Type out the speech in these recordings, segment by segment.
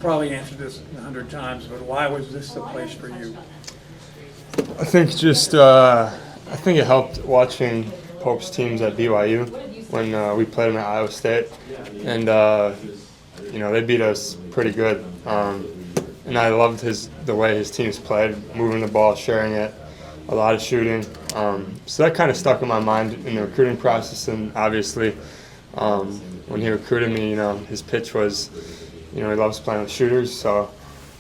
probably answered this 100 times, but why was this the place for you? I think I think it helped watching Pope's teams at BYU when we played them at Iowa State, and they beat us pretty good. And I loved the way his teams played, moving the ball, sharing it, a lot of shooting. So that kind of stuck in my mind in the recruiting process, and obviously when he recruited me, his pitch was, he loves playing with shooters, so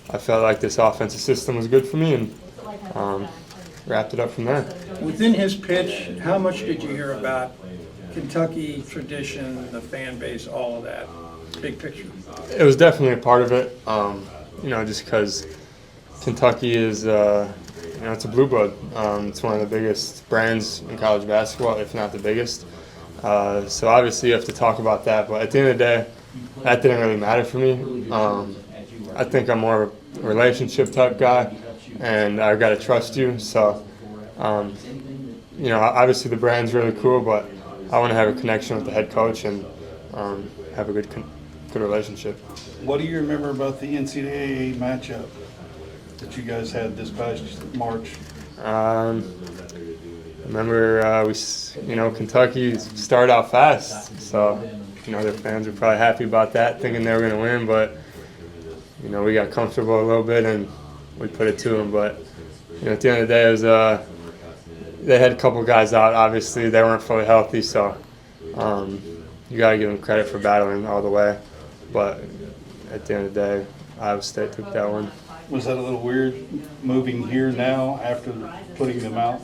I felt like this offensive system was good for me, and wrapped it up from there. Within his pitch, how much did you hear about Kentucky tradition, the fan base, all of that? Big picture. It was definitely a part of it, just because Kentucky is, it's a blue blood. It's one of the biggest brands in college basketball, if not the biggest. So obviously you have to talk about that, but at the end of the day, that didn't really matter for me. I think I'm more of a relationship type guy, and I've got to trust you. So, obviously the brand's really cool, but I want to have a connection with the head coach and have a good relationship. What do you remember about the NCAA matchup that you guys had this past March? I remember Kentucky started out fast, so their fans were probably happy about that, thinking they were going to win, but we got comfortable a little bit and we put it to them. But at the end of the day, it was they had a couple guys out. Obviously, they weren't fully healthy, so you got to give them credit for battling all the way. But at the end of the day, Iowa State took that one. Was that a little weird moving here now after putting them out?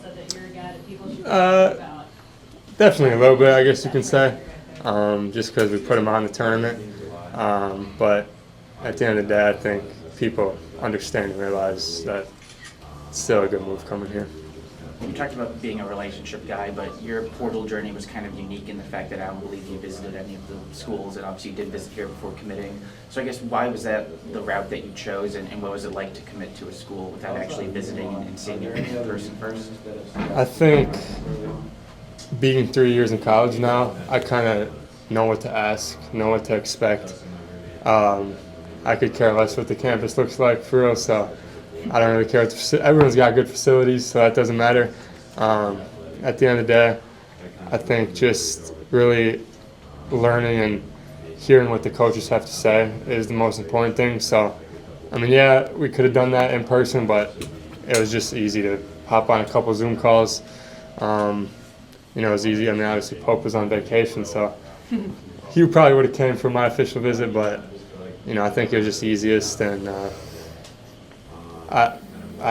Definitely a little bit, I guess you can say, just because we put them on the tournament. But at the end of the day, I think people understand and realize that it's still a good move coming here. You talked about being a relationship guy, but your portal journey was kind of unique in the fact that I don't believe you visited any of the schools, and obviously you did visit here before committing. So I guess why was that the route that you chose, and what was it like to commit to a school without actually visiting and seeing it in person first? I think being 3 years in college now, I kind of know what to ask, know what to expect. I could care less what the campus looks like for real, so I don't really care. Everyone's got good facilities, so that doesn't matter. At the end of the day, I think just really learning and hearing what the coaches have to say is the most important thing. So, we could have done that in person, but it was just easy to hop on a couple Zoom calls. It was easy. Obviously Pope was on vacation, so he probably would have came for my official visit, but I think it was just easiest, and I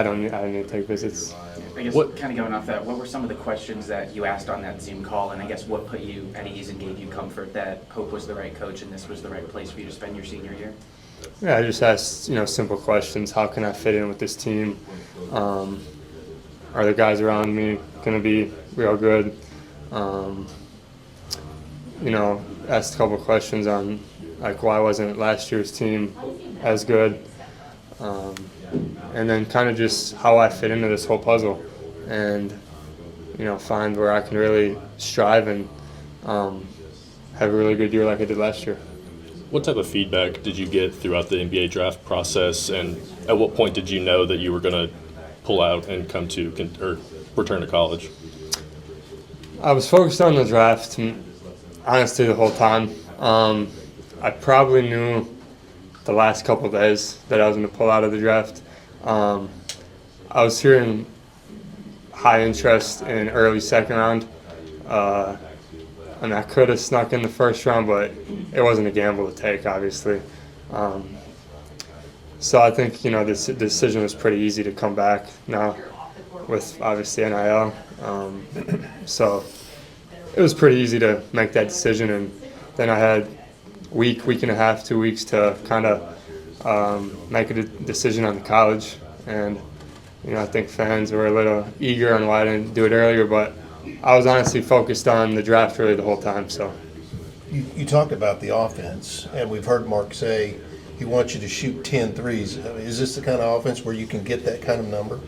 don't need to take visits. I guess kind of going off that, what were some of the questions that you asked on that Zoom call, and I guess what put you at ease and gave you comfort that Pope was the right coach and this was the right place for you to spend your senior year? Yeah, I just asked simple questions. How can I fit in with this team? Are the guys around me going to be real good? Asked a couple questions on why wasn't last year's team as good? And then kind of just how I fit into this whole puzzle and, find where I can really strive and have a really good year like I did last year. What type of feedback did you get throughout the NBA draft process, and at what point did you know that you were going to pull out and come to or return to college? I was focused on the draft, honestly, the whole time. I probably knew the last couple of days that I was going to pull out of the draft. I was hearing high interest in early second round. I could have snuck in the first round, but it wasn't a gamble to take, obviously. So I think, this decision was pretty easy to come back now with, obviously, NIL. So it was pretty easy to make that decision, and then I had week and a half, 2 weeks to kind of make a decision on the college. And, I think fans were a little eager on why I didn't do it earlier, but I was honestly focused on the draft really the whole time. So You talked about the offense, and we've heard Mark say he wants you to shoot 10 threes. Is this the kind of offense where you can get that kind of number?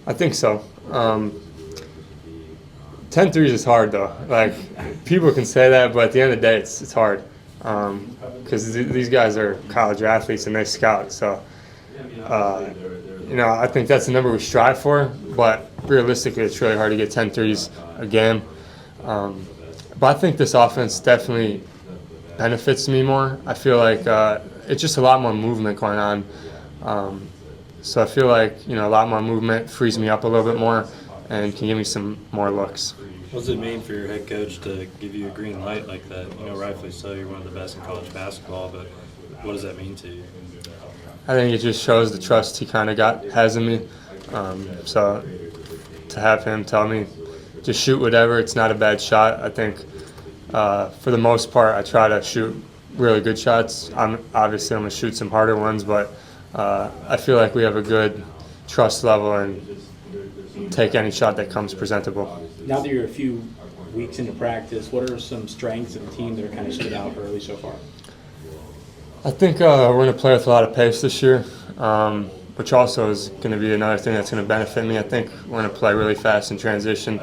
I think so. 10 threes is hard, though. People can say that, but at the end of the day, it's hard. because these guys are college athletes and they scout. So, I think that's the number we strive for, but realistically, it's really hard to get 10 threes a game. But I think this offense definitely benefits me more. I feel like it's just a lot more movement going on. So I feel like, a lot more movement frees me up a little bit more and can give me some more looks. What does it mean for your head coach to give you a green light like that? Rightfully so, you're one of the best in college basketball, but what does that mean to you? I think it just shows the trust he kind of has in me. So to have him tell me, just shoot whatever, it's not a bad shot. I think for the most part, I try to shoot really good shots. I'm going to shoot some harder ones, but I feel like we have a good trust level and take any shot that comes presentable. Now that you're a few weeks into practice, what are some strengths of the team that are kind of stood out early so far? I think we're going to play with a lot of pace this year, which also is going to be another thing that's going to benefit me. I think we're going to play really fast in transition.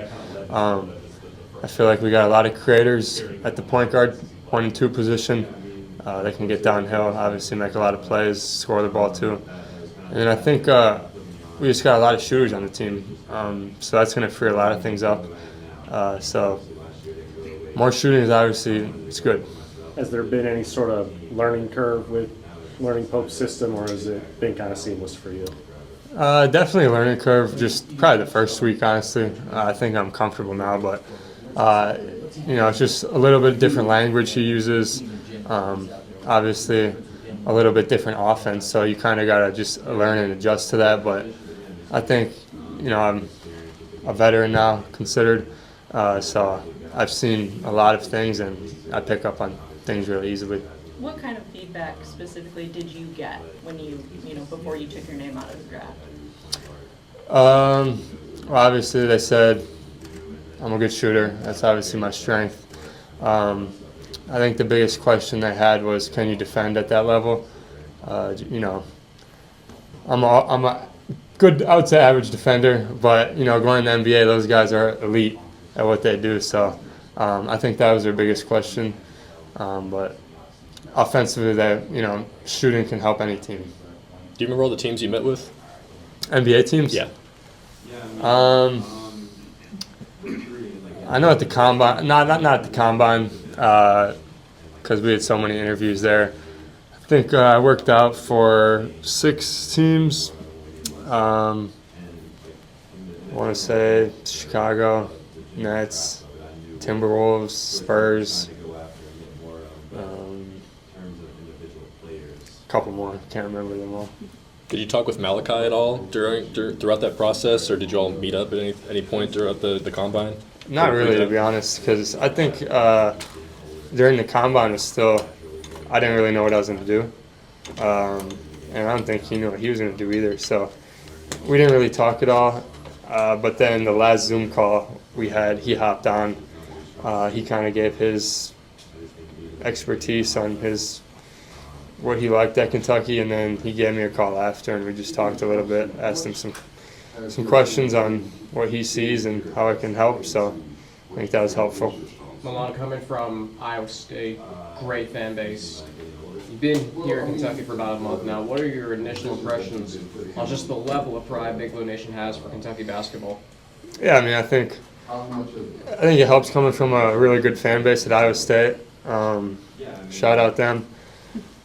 I feel like we got a lot of creators at the point guard, 1 and 2 position. They can get downhill, obviously make a lot of plays, score the ball too. And I think we just got a lot of shooters on the team, so that's going to free a lot of things up. So more shooting is obviously it's good. Has there been any sort of learning curve with learning Pope's system, or has it been kind of seamless for you? Definitely a learning curve, just probably the first week, honestly. I think I'm comfortable now, but, it's just a little bit different language he uses. Obviously, a little bit different offense, so you kind of got to just learn and adjust to that. But I think, I'm a veteran now, considered, so I've seen a lot of things, and I pick up on things really easily. What kind of feedback specifically did you get when before you took your name out of the draft? Well, obviously they said I'm a good shooter. That's obviously my strength. I think the biggest question they had was, can you defend at that level? I'm a good, I would say average defender, but going to the NBA, those guys are elite at what they do. So I think that was their biggest question. But offensively, that shooting can help any team. Do you remember all the teams you met with? NBA teams? Yeah. I know at the combine, not at the combine, because we had so many interviews there. I think I worked out for 6 teams. I want to say Chicago, Nets, Timberwolves, Spurs. A couple more, can't remember them all. Did you talk with Malachi at all throughout that process, or did you all meet up at any point throughout the combine? Not really, to be honest, because I think during the combine I didn't really know what I was going to do. And I don't think he knew what he was going to do either. So we didn't really talk at all. But then the last Zoom call we had, he hopped on. He kind of gave his expertise on what he liked at Kentucky, and then he gave me a call after, and we just talked a little bit, asked him some questions on what he sees and how I can help. So I think that was helpful. Milan, coming from Iowa State, great fan base. You've been here in Kentucky for about a month now. What are your initial impressions on just the level of pride Big Blue Nation has for Kentucky basketball? Yeah, I think it helps coming from a really good fan base at Iowa State. Shout out them.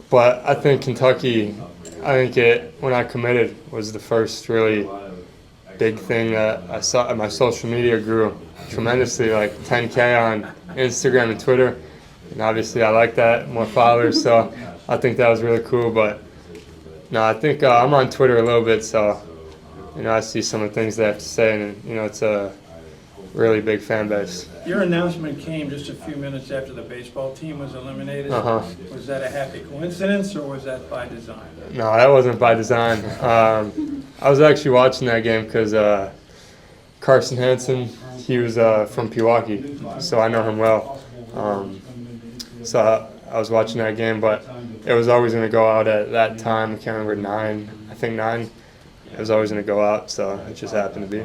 But I think Kentucky, when I committed, was the first really big thing that I saw. My social media grew tremendously, like 10K on Instagram and Twitter. And obviously I like that, more followers, so I think that was really cool. But no, I think I'm on Twitter a little bit, so I see some of the things they have to say, and it's a really big fan base. Your announcement came just a few minutes after the baseball team was eliminated. Was that a happy coincidence, or was that by design? No, that wasn't by design. I was actually watching that game because Carson Hansen, he was from Pewaukee, so I know him well. So I was watching that game, but it was always going to go out at that time. I can't remember, 9. It was always going to go out, so it just happened to be.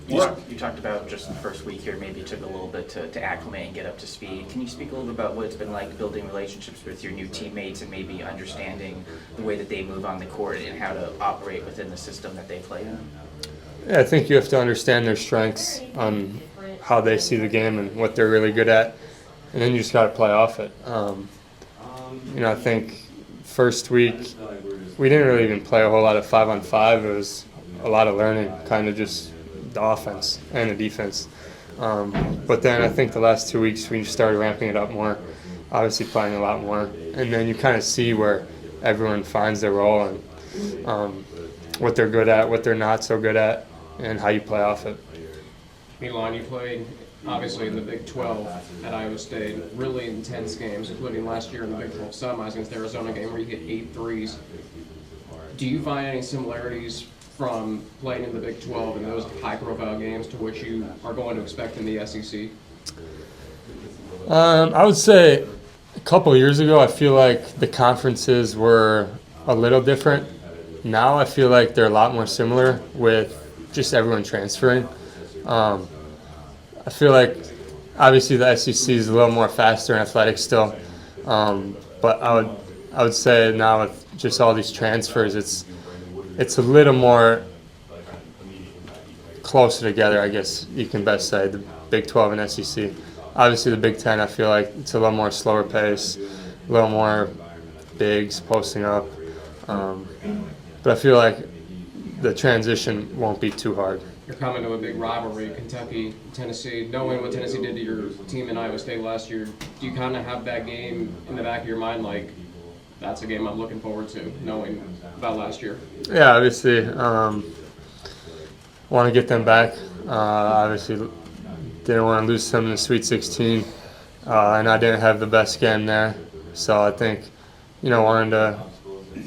You talked about just the first week here, maybe it took a little bit to acclimate and get up to speed. Can you speak a little bit about what it's been like building relationships with your new teammates and maybe understanding the way that they move on the court and how to operate within the system that they play in? Yeah, I think you have to understand their strengths, how they see the game and what they're really good at, and then you just got to play off it. I think first week we didn't really even play a whole lot of 5-on-5. It was a lot of learning, kind of just the offense and the defense. But then I think the last 2 weeks we started ramping it up more, obviously playing a lot more, and then you kind of see where everyone finds their role and what they're good at, what they're not so good at, and how you play off it. Milan, you played obviously in the Big 12 at Iowa State, really intense games, including last year in the Big 12 semis against the Arizona game where you hit 8 threes. Do you find any similarities from playing in the Big 12 and those high-profile games to what you are going to expect in the SEC? I would say a couple of years ago, I feel like the conferences were a little different. Now I feel like they're a lot more similar with just everyone transferring. I feel like obviously the SEC is a little more faster and athletic still, but I would say now with just all these transfers, it's a little more closer together, I guess you can best say, the Big 12 and SEC. Obviously the Big 10, I feel like it's a little more slower pace, a little more bigs posting up, but I feel like the transition won't be too hard. You're coming to a big rivalry, Kentucky, Tennessee. Knowing what Tennessee did to your team in Iowa State last year, do you kind of have that game in the back of your mind, like, that's a game I'm looking forward to, knowing about last year? Yeah, obviously, want to get them back. Obviously, didn't want to lose them in the Sweet 16, and I didn't have the best game there. So I think, wanted to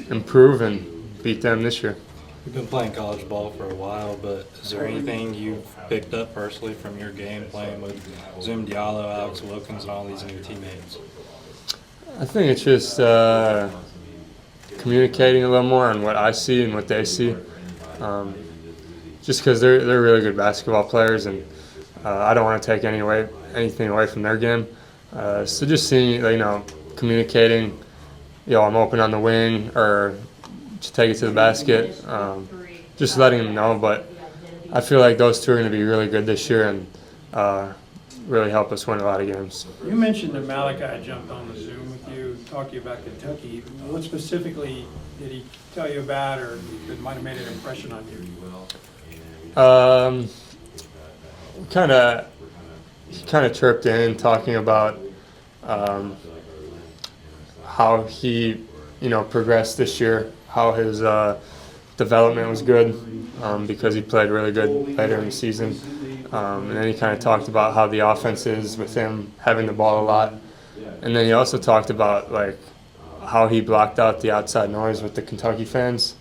improve and beat them this year. You've been playing college ball for a while, but is there anything you've picked up personally from your game playing with Zoom Diallo, Alex Wilkins, and all these new teammates? I think it's just communicating a little more on what I see and what they see. Just because they're really good basketball players, and I don't want to take anything away from their game. So just seeing, communicating, I'm open on the wing, or to take it to the basket, just letting them know. But I feel like those two are going to be really good this year and really help us win a lot of games. You mentioned that Malachi jumped on the Zoom with you, talked to you about Kentucky. What specifically did he tell you about, or that might have made an impression on you? He kind of chirped in, talking about how he, progressed this year, how his development was good, because he played really good later in the season. And then he kind of talked about how the offense is with him having the ball a lot. And then he also talked about how he blocked out the outside noise with the Kentucky fans,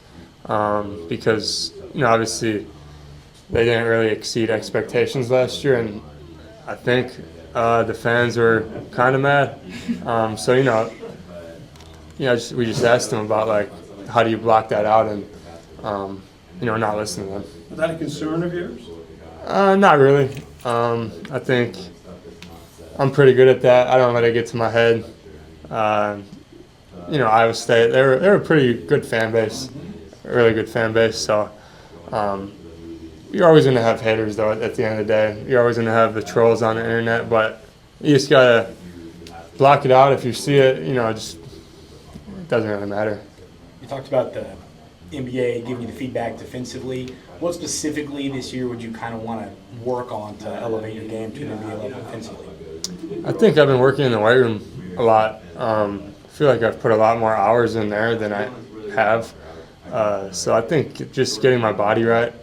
because obviously they didn't really exceed expectations last year, and I think the fans were kind of mad. We just asked him about how do you block that out, and not listen to them. Was that a concern of yours? Not really. I think I'm pretty good at that. I don't let it get to my head. Iowa State, they're a pretty good fan base, a really good fan base. So you're always going to have haters, though, at the end of the day. You're always going to have the trolls on the internet, but you just got to block it out. If you see it, it doesn't really matter. You talked about the NBA giving you the feedback defensively. What specifically this year would you kind of want to work on to elevate your game to an NBA level defensively? I think I've been working in the weight room a lot. I feel like I've put a lot more hours in there than I have. So I think just getting my body right,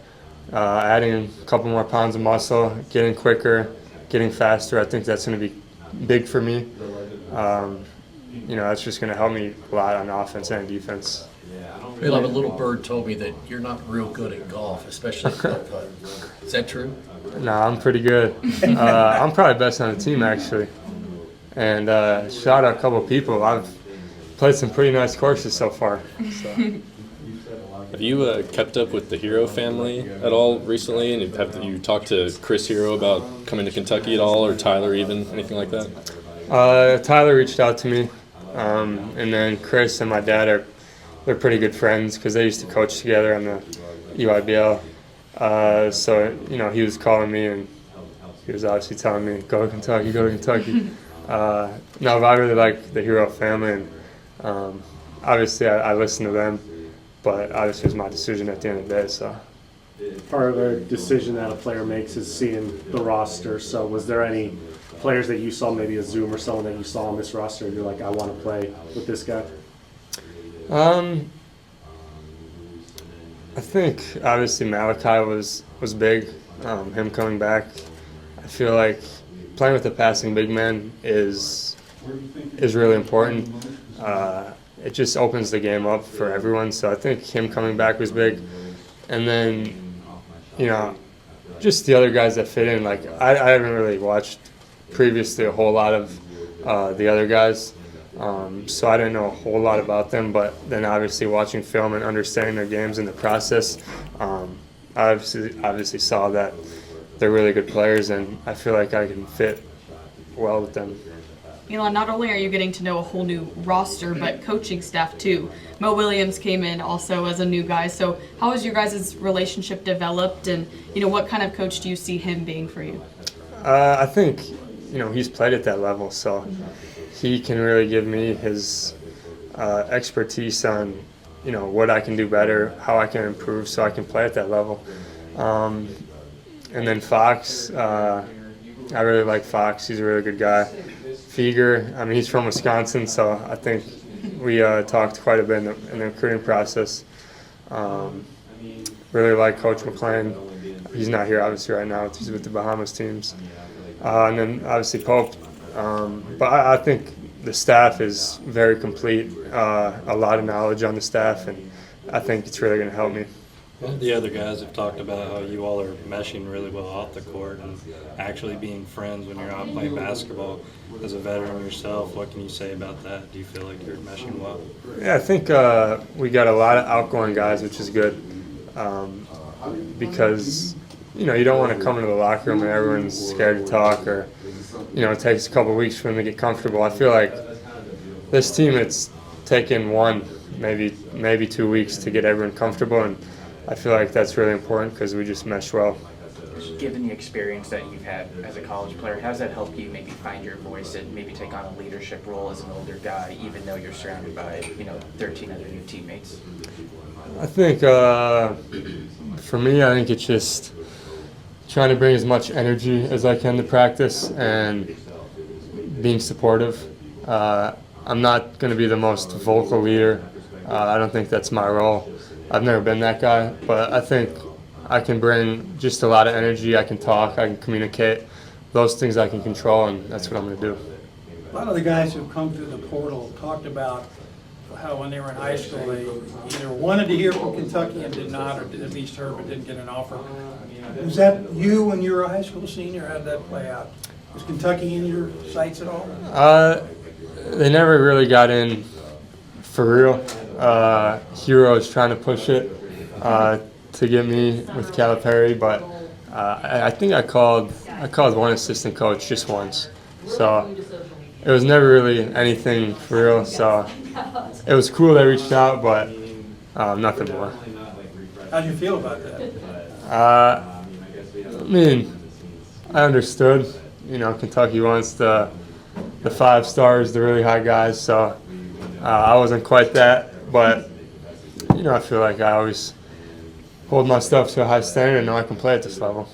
adding a couple more pounds of muscle, getting quicker, getting faster, I think that's going to be big for me. That's just going to help me a lot on offense and defense. Milan, a little bird told me that you're not real good at golf, especially putt. Is that true? No, I'm pretty good. I'm probably best on the team, actually. And shout out a couple of people. I've played some pretty nice courses so far. So. Have you kept up with the Hero family at all recently? And have you talked to Chris Hero about coming to Kentucky at all, or Tyler even, anything like that? Tyler reached out to me, and then Chris and my dad they're pretty good friends because they used to coach together on the EYBL. So he was calling me and he was obviously telling me, go to Kentucky, go to Kentucky. No, but I really like the Hero family, and obviously I listen to them, but obviously it was my decision at the end of the day. So Part of the decision that a player makes is seeing the roster. So was there any players that you saw, maybe a Zoom or someone that you saw on this roster, and you're like, I want to play with this guy? I think obviously Malachi was big. Him coming back, I feel like playing with a passing big man is really important. It just opens the game up for everyone. So I think him coming back was big, and then just the other guys that fit in. Like I haven't really watched previously a whole lot of the other guys. So I didn't know a whole lot about them, but then obviously watching film and understanding their games in the process, I obviously saw that they're really good players, and I feel like I can fit well with them. Milan, not only are you getting to know a whole new roster, but coaching staff too. Mo Williams came in also as a new guy. So how has your guys' relationship developed, and what kind of coach do you see him being for you? I think he's played at that level, so he can really give me his expertise on what I can do better, how I can improve, so I can play at that level. And then Fox, I really like Fox. He's a really good guy. Feger, he's from Wisconsin, so I think we talked quite a bit in the recruiting process. Really like Coach McClain. He's not here obviously right now. He's with the Bahamas teams. And then obviously Pope. But I think the staff is very complete. A lot of knowledge on the staff, and I think it's really going to help me. Well, the other guys have talked about how you all are meshing really well off the court and actually being friends when you're out playing basketball. As a veteran yourself, what can you say about that? Do you feel like you're meshing well? Yeah, I think we got a lot of outgoing guys, which is good, because you don't want to come into the locker room and everyone's scared to talk, or it takes a couple of weeks for them to get comfortable. I feel like this team, it's taken maybe 2 weeks to get everyone comfortable, and I feel like that's really important because we just mesh well. Given the experience that you've had as a college player, how does that help you maybe find your voice and maybe take on a leadership role as an older guy, even though you're surrounded by 13 other new teammates? I think for me, I think it's just trying to bring as much energy as I can to practice and being supportive. I'm not going to be the most vocal leader. I don't think that's my role. I've never been that guy, but I think I can bring just a lot of energy. I can talk, I can communicate. Those things I can control, and that's what I'm going to do. A lot of the guys who've come through the portal talked about how when they were in high school they either wanted to hear from Kentucky and did not, or at least heard but didn't get an offer. Was that you when you were a high school senior? How did that play out? Was Kentucky in your sights at all? They never really got in for real. Heroes trying to push it to get me with Calipari, but I think I called one assistant coach just once, so it was never really anything for real. So it was cool they reached out, but nothing more. How'd you feel about that? I understood. Kentucky wants the 5 stars, the really high guys, so I wasn't quite that, but I feel like I always hold my stuff to a high standard and know I can play at this level.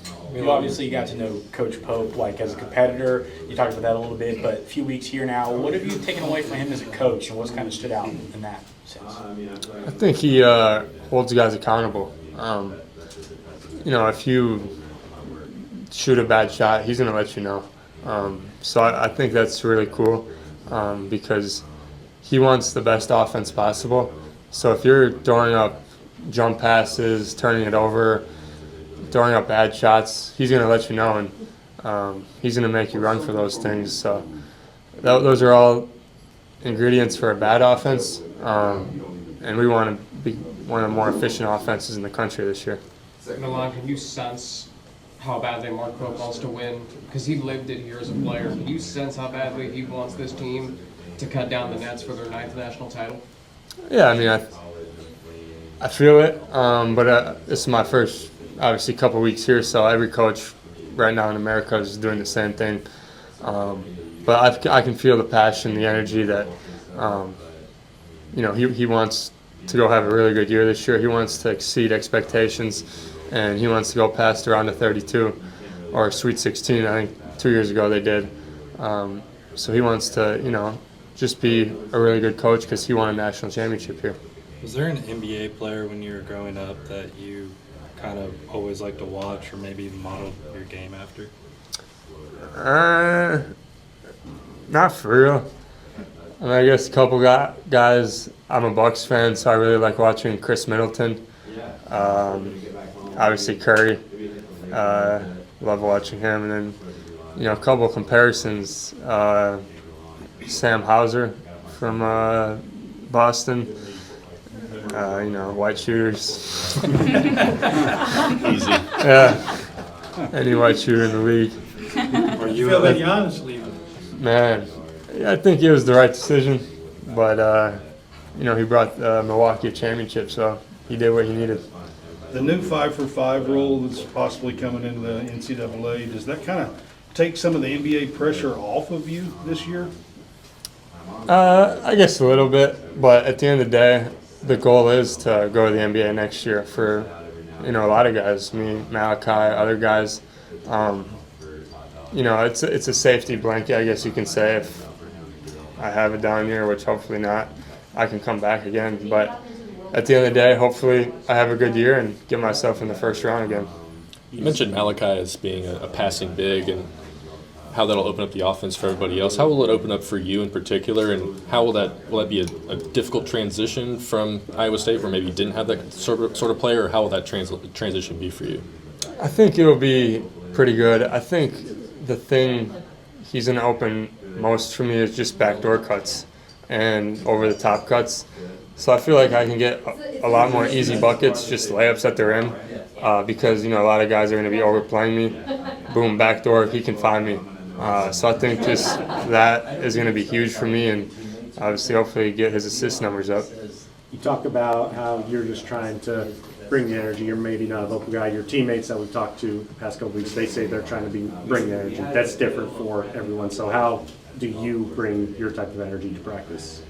Obviously you got to know Coach Pope as a competitor. You talked about that a little bit, but a few weeks here now, what have you taken away from him as a coach, and what's kind of stood out in that sense? I think he holds guys accountable. If you shoot a bad shot, he's going to let you know. So I think that's really cool because he wants the best offense possible. So if you're throwing up jump passes, turning it over, throwing up bad shots, he's going to let you know, and he's going to make you run for those things. So those are all ingredients for a bad offense, and we want to be one of the more efficient offenses in the country this year. Milan, can you sense how badly Mark Pope wants to win? Because he lived it here as a player. Can you sense how badly he wants this team to cut down the nets for their 9th national title? Yeah, I mean, I feel it, but this is my first, obviously, couple weeks here, so every coach right now in America is doing the same thing. But I can feel the passion, the energy that, he wants to go have a really good year this year. He wants to exceed expectations, and he wants to go past the round of 32 or Sweet 16. I think 2 years ago they did. So he wants to, just be a really good coach because he won a national championship here. Was there an NBA player when you were growing up that you kind of always liked to watch or maybe even modeled your game after? Not for real. I mean, I guess a couple guys. I'm a Bucks fan, so I really like watching Chris Middleton. Obviously Curry. Love watching him, and then a couple of comparisons. Sam Hauser from Boston. White shooters. Easy. Yeah. Any white shooter in the league. Or you feel that Giannis leaving? Man, I think it was the right decision, but he brought Milwaukee a championship, so he did what he needed. The new 5-for-5 rule that's possibly coming into the NCAA, does that kind of take some of the NBA pressure off of you this year? I guess a little bit, but at the end of the day, the goal is to go to the NBA next year for, a lot of guys, me, Malachi, other guys. It's a safety blanket, I guess you can say. If I have a down year, which hopefully not, I can come back again. But at the end of the day, hopefully I have a good year and get myself in the first round again. You mentioned Malachi as being a passing big and how that'll open up the offense for everybody else. How will it open up for you in particular, and how will that be a difficult transition from Iowa State, where maybe you didn't have that sort of player, or how will that transition be for you? I think it'll be pretty good. I think the thing he's going to open most for me is just backdoor cuts and over-the-top cuts. So I feel like I can get a lot more easy buckets, just layups at the rim, because a lot of guys are going to be overplaying me. Boom, backdoor, he can find me. So I think just that is going to be huge for me, and obviously hopefully get his assist numbers up. You talk about how you're just trying to bring the energy. You're maybe not a vocal guy. Your teammates that we've talked to the past couple weeks, they say they're trying to bring the energy. That's different for everyone. So how do you bring your type of energy to practice?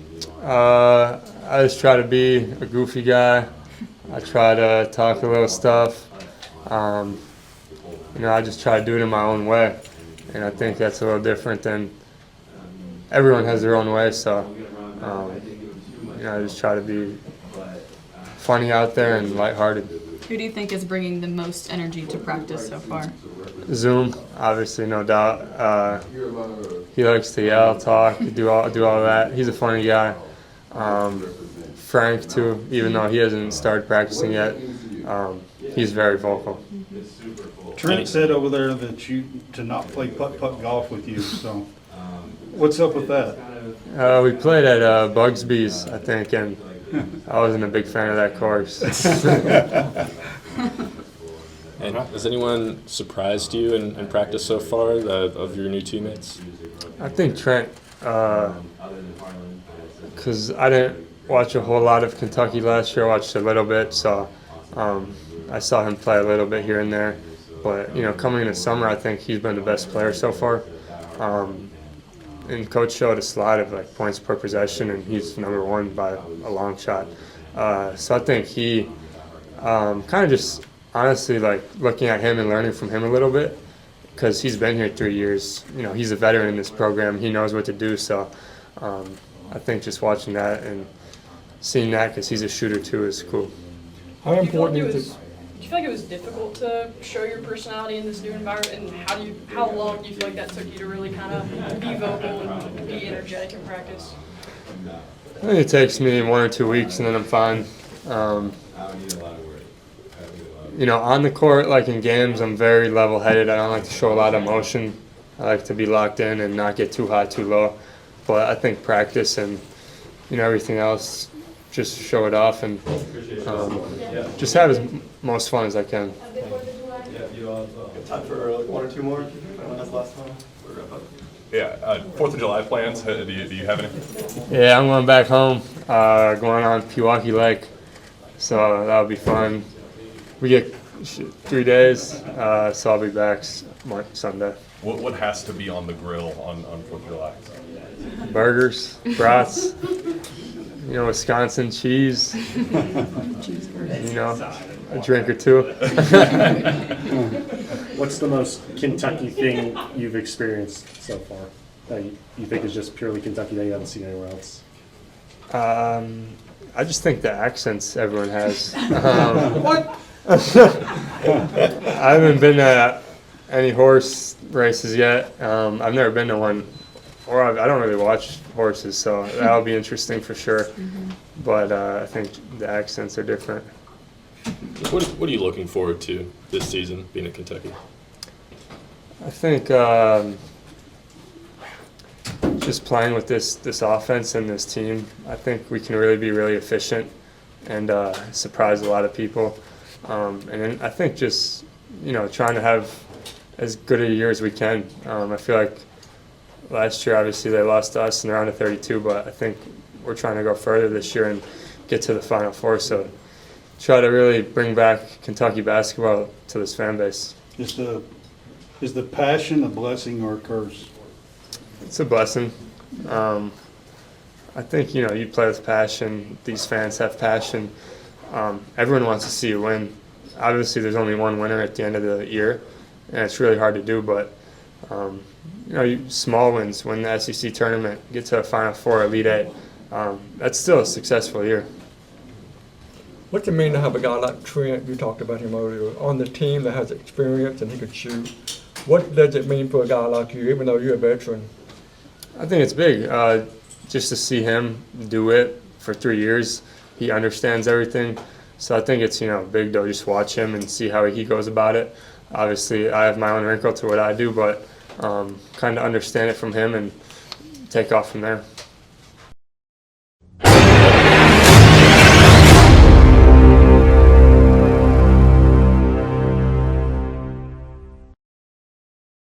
I just try to be a goofy guy. I try to talk a little stuff. I just try to do it in my own way. And I think that's a little different than everyone has their own way. So, I just try to be funny out there and lighthearted. Who do you think is bringing the most energy to practice so far? Zoom, obviously, no doubt. He likes to yell, talk, do all that. He's a funny guy. Frank, too, even though he hasn't started practicing yet, he's very vocal. Trent said over there that to not play putt-putt golf with you, so what's up with that? We played at Bugsby's, I think, and I wasn't a big fan of that course. And has anyone surprised you in practice so far of your new teammates? I think Trent, because I didn't watch a whole lot of Kentucky last year. I watched a little bit, so I saw him play a little bit here and there. But, coming into summer, I think he's been the best player so far. And Coach showed a slide of points per possession, and he's number one by a long shot. So I think he kind of just honestly looking at him and learning from him a little bit, because he's been here 3 years. He's a veteran in this program. He knows what to do. So I think just watching that and seeing that, because he's a shooter too, is cool. How important is it? Do you feel like it was difficult to show your personality in this new environment, and how long do you feel like that took you to really kind of be vocal and be energetic in practice? I think it takes me 1 or 2 weeks, and then I'm fine. On the court, like in games, I'm very level-headed. I don't like to show a lot of emotion. I like to be locked in and not get too high, too low. but I think practice and everything else, just show it off and just have as most fun as I can. Time for one or two more. Anyone has last time? Yeah, 4th of July plans. Do you have any? Yeah, I'm going back home, going on Pewaukee Lake, so that'll be fun. We get 3 days, so I'll be back Sunday. What has to be on the grill on 4th of July? Burgers, brats, Wisconsin cheese, a drink or two. What's the most Kentucky thing you've experienced so far that you think is just purely Kentucky that you haven't seen anywhere else? I just think the accents everyone has. What? I haven't been to any horse races yet. I've never been to one, or I don't really watch horses, so that'll be interesting for sure. But I think the accents are different. What are you looking forward to this season, being at Kentucky? I think just playing with this offense and this team, I think we can really be really efficient and surprise a lot of people. And then I think just, trying to have as good a year as we can. I feel like last year, obviously, they lost to us in the round of 32, but I think we're trying to go further this year and get to the Final Four. So try to really bring back Kentucky basketball to this fan base. Is the passion a blessing or a curse? It's a blessing. I think, you play with passion. These fans have passion. Everyone wants to see you win. Obviously, there's only one winner at the end of the year, and it's really hard to do, but, small wins, win the SEC tournament, get to a Final Four, Elite Eight, that's still a successful year. What's it mean to have a guy like Trent, you talked about him earlier, on the team that has experience and he could shoot? What does it mean for a guy like you, even though you're a veteran? I think it's big. Just to see him do it for 3 years, he understands everything. So I think it's, big to just watch him and see how he goes about it. Obviously, I have my own wrinkle to what I do, but kind of understand it from him and take off from there.